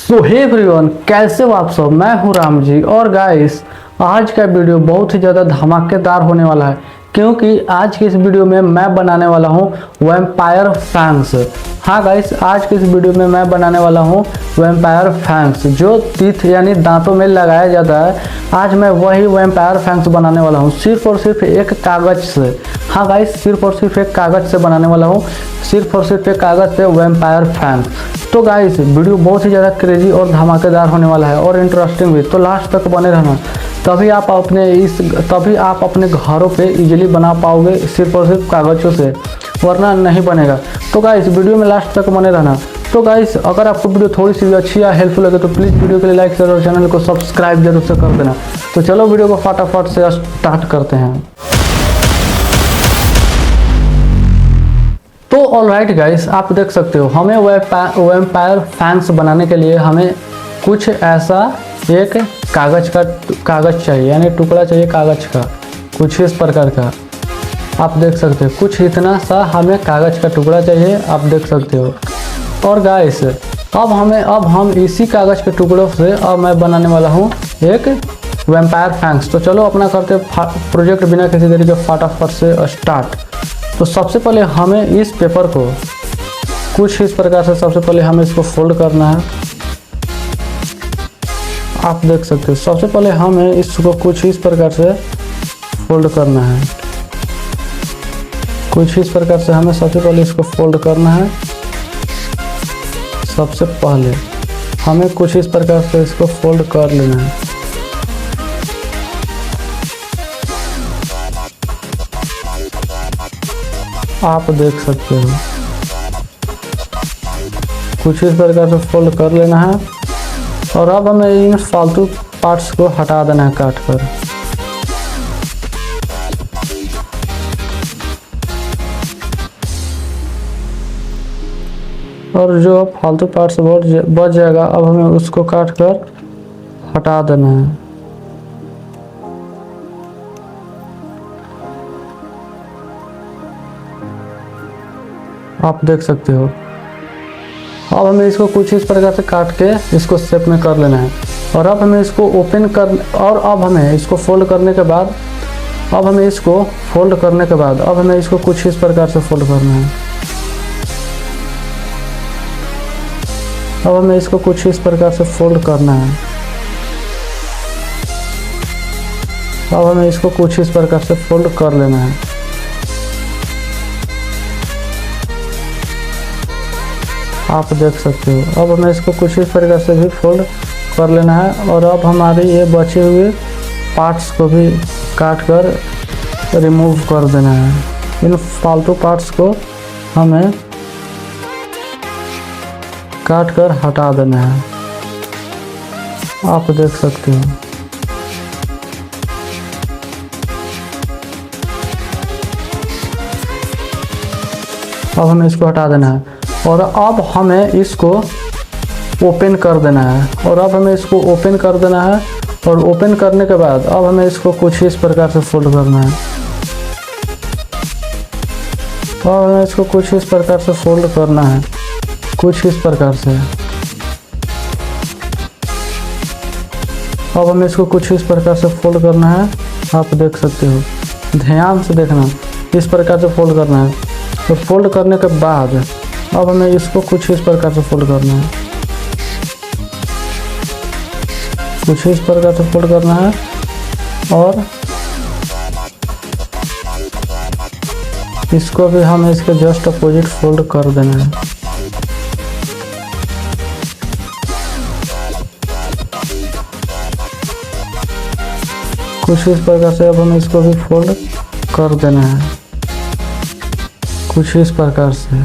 सो hey everyone, कैसे हो आप सब। मैं हूं राम जी। और गाइस, आज का वीडियो बहुत ही ज़्यादा धमाकेदार होने वाला है, क्योंकि आज की इस वीडियो में मैं बनाने वाला हूं वैम्पायर फैंग्स। हाँ गाइस, आज की इस वीडियो में मैं बनाने वाला हूं वैम्पायर फैंग्स, जो टीथ यानी दांतों में लगाया जाता है। आज मैं वही वैम्पायर फैंग्स बनाने वाला हूं, सिर्फ और सिर्फ एक कागज़ से। हाँ गाइस, सिर्फ और सिर्फ एक कागज़ से बनाने वाला हूँ, सिर्फ और सिर्फ एक कागज़ से वैम्पायर फैंग्स। तो गाइस, वीडियो बहुत ही ज़्यादा क्रेजी और धमाकेदार होने वाला है और इंटरेस्टिंग भी, तो लास्ट तक बने रहना। तभी आप अपने घरों पे इजीली बना पाओगे सिर्फ और सिर्फ कागज़ों से, वरना नहीं बनेगा। तो गाइस, वीडियो में लास्ट तक बने रहना। तो गाइस, अगर आपको वीडियो थोड़ी सी भी अच्छी या हेल्पफुल लगे तो प्लीज़ वीडियो के लिए लाइक शेयर और चैनल को सब्सक्राइब जरूर से कर देना। तो चलो वीडियो को फटाफट से स्टार्ट करते हैं। तो ऑलराइट गाइस, आप देख सकते हो, हमें वैम्पायर फैंग्स बनाने के लिए हमें कुछ ऐसा एक कागज़ चाहिए, यानी टुकड़ा चाहिए कागज़ का, कुछ इस प्रकार का। आप देख सकते हो, कुछ इतना सा हमें कागज़ का टुकड़ा चाहिए, आप देख सकते हो। और गाइस, अब हम इसी कागज़ के टुकड़ों से अब मैं बनाने वाला हूँ एक वैम्पायर फैंग्स। तो चलो अपना करते प्रोजेक्ट बिना किसी देरी के फटाफट से स्टार्ट। तो सबसे पहले हमें इस पेपर को कुछ इस प्रकार से, सबसे पहले हमें इसको फोल्ड करना है। आप देख सकते हो, सबसे पहले हमें इसको कुछ इस प्रकार से फोल्ड करना है। कुछ इस प्रकार से हमें सबसे पहले इसको फोल्ड करना है। सबसे पहले हमें कुछ इस प्रकार से इसको फोल्ड कर लेना है। आप देख सकते हो, कुछ इस प्रकार से फोल्ड कर लेना है। और अब हमें इन फालतू पार्ट्स को हटा देना है काट कर। और जो फालतू पार्ट्स बच जाएगा, अब हमें उसको काट कर हटा देना है। आप देख सकते हो, अब हमें इसको कुछ इस प्रकार से काट के इसको शेप में कर लेना है। और अब हमें इसको ओपन कर, और अब हमें इसको फोल्ड करने के बाद, अब हमें इसको कुछ इस प्रकार से फोल्ड करना है। अब हमें इसको कुछ इस प्रकार से फोल्ड करना है। अब हमें इसको कुछ इस प्रकार से फोल्ड कर लेना है। आप देख सकते हो, अब हमें इसको कुछ इस प्रकार से भी फोल्ड कर लेना है। और अब हमारी ये बचे हुए पार्ट्स को भी काट कर रिमूव कर देना है। इन फालतू पार्ट्स को हमें काट कर हटा देना है। आप देख सकते हो, अब हमें इसको हटा देना है। और अब हमें इसको ओपन कर देना है। और अब हमें इसको ओपन कर देना है। और ओपन करने के बाद अब हमें इसको कुछ इस प्रकार से फोल्ड करना है। और हमें इसको कुछ इस प्रकार से फोल्ड करना है, कुछ इस प्रकार से। अब हमें इसको कुछ इस प्रकार से फोल्ड करना है। आप देख सकते हो, ध्यान से देखना, इस प्रकार से फोल्ड करना है। तो फोल्ड करने के बाद अब हमें इसको कुछ इस प्रकार से फोल्ड करना है, कुछ इस प्रकार से फोल्ड करना है। और इसको भी हमें इसके जस्ट अपोजिट फोल्ड कर देना है। कुछ इस प्रकार से अब हमें इसको भी फोल्ड कर देना है, कुछ इस प्रकार से।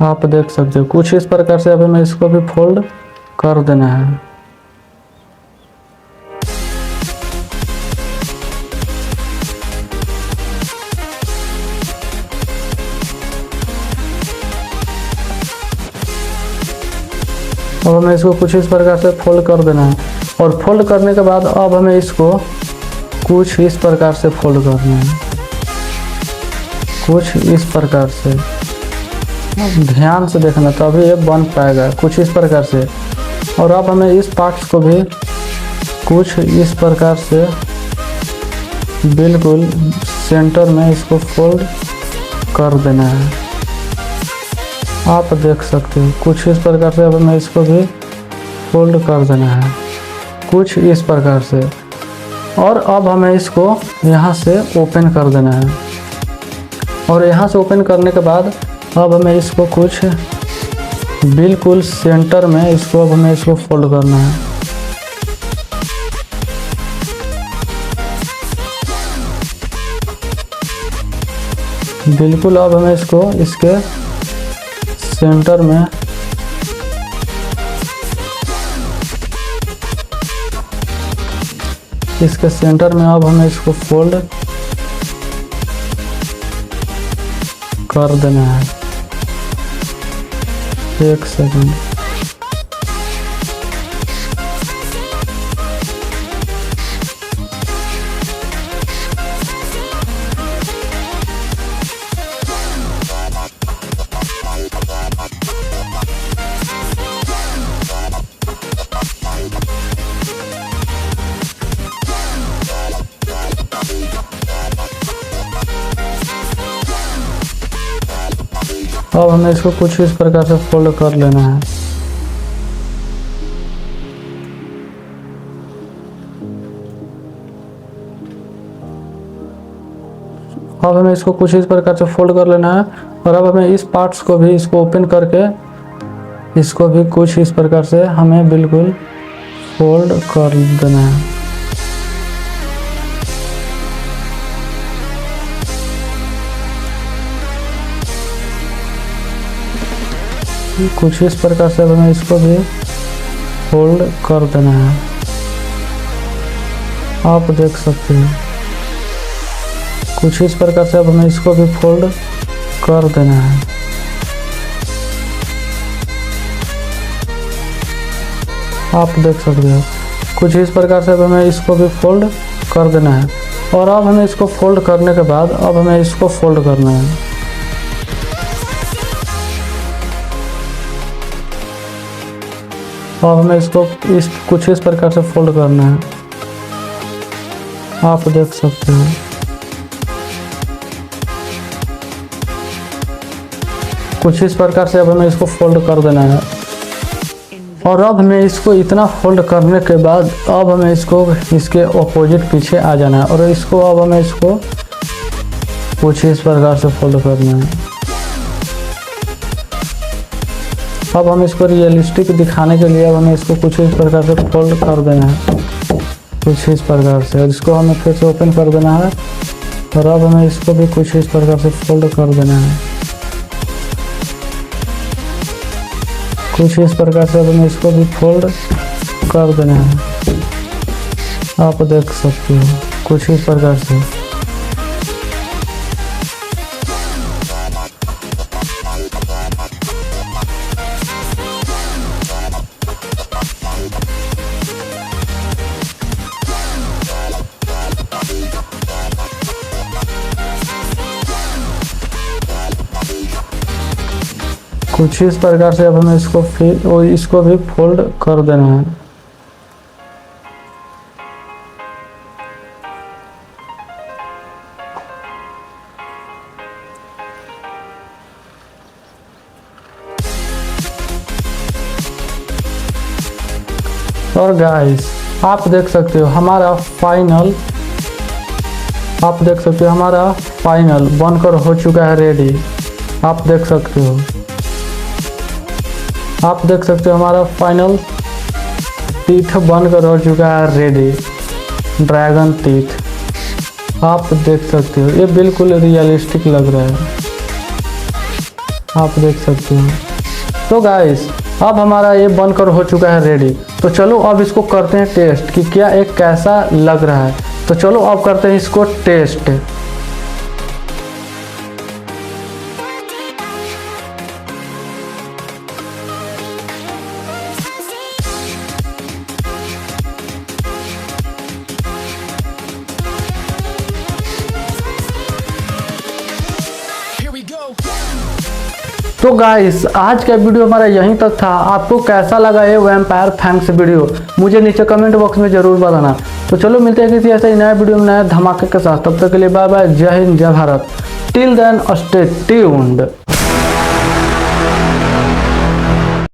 आप देख सकते हो, कुछ इस प्रकार से अब हमें इसको भी फोल्ड कर देना है। अब हमें इसको कुछ इस प्रकार से फोल्ड कर देना है। और फोल्ड करने के बाद अब हमें इसको कुछ इस प्रकार से फोल्ड करना है, कुछ इस प्रकार से। अब ध्यान से देखना तभी ये बन पाएगा, कुछ इस प्रकार से। और अब हमें इस पार्ट्स को भी कुछ इस प्रकार से बिल्कुल सेंटर में इसको फोल्ड कर देना है। आप देख सकते हो कुछ इस प्रकार से। अब हमें इसको भी फोल्ड कर देना है कुछ इस प्रकार से। और अब हमें इसको यहाँ से ओपन कर देना है। और यहाँ से ओपन करने के बाद अब हमें इसको कुछ बिल्कुल सेंटर में इसको अब हमें इसको फोल्ड करना है। बिल्कुल अब हमें इसको इसके सेंटर में अब हमें इसको फोल्ड कर देना है। एक सेकंड। अब हमें इसको कुछ इस प्रकार से फोल्ड कर लेना है। अब हमें इसको कुछ इस प्रकार से फोल्ड कर लेना है। और अब हमें इस पार्ट्स को भी इसको ओपन करके इसको भी कुछ इस प्रकार से हमें बिल्कुल फोल्ड कर देना है। कुछ इस प्रकार से हमें इसको भी फोल्ड कर देना है। आप देख सकते हैं कुछ इस प्रकार से अब हमें इसको भी फोल्ड कर देना है। आप देख सकते हो कुछ इस प्रकार से अब हमें इसको भी फोल्ड कर देना है। और अब हमें इसको फोल्ड करने के बाद अब हमें इसको फोल्ड करना है। अब हमें इसको कुछ इस प्रकार से फोल्ड करना है। आप देख सकते हो कुछ इस प्रकार से अब हमें इसको फोल्ड कर देना है। और अब हमें इसको इतना फोल्ड करने के बाद अब हमें इसको इसके ऑपोजिट पीछे आ जाना है। और इसको अब हमें इसको कुछ इस प्रकार से फोल्ड करना है। अब हम इसको रियलिस्टिक दिखाने के लिए अब हमें इसको कुछ इस प्रकार से फोल्ड कर देना है कुछ इस प्रकार से। और इसको हमें फिर से ओपन कर देना है। और अब हमें इसको भी कुछ इस प्रकार से फोल्ड कर देना है कुछ इस प्रकार से। अब हमें इसको भी फोल्ड कर देना है। आप देख सकते हो कुछ इस प्रकार से। कुछ इस प्रकार से अब हमें इसको फिर इसको भी फोल्ड कर देना है। और गाइस आप देख सकते हो हमारा फाइनल बनकर हो चुका है रेडी। आप देख सकते हो हमारा फाइनल टीथ बनकर हो चुका है रेडी, ड्रैगन टीथ। आप देख सकते हो ये बिल्कुल रियलिस्टिक लग रहा है। आप देख सकते हो। तो गाइस अब हमारा ये बनकर हो चुका है रेडी। तो चलो अब इसको करते हैं टेस्ट कि क्या एक कैसा लग रहा है। तो चलो अब करते हैं इसको टेस्ट। तो गाइस आज का वीडियो हमारा यहीं तक था। आपको कैसा लगा ये वैम्पायर फैंक्स वीडियो मुझे नीचे कमेंट बॉक्स में जरूर बताना। तो चलो मिलते हैं किसी ऐसे नया वीडियो में नए धमाके के साथ। तब तक के लिए बाय बाय, जय हिंद जय Bharat. Till then stay tuned.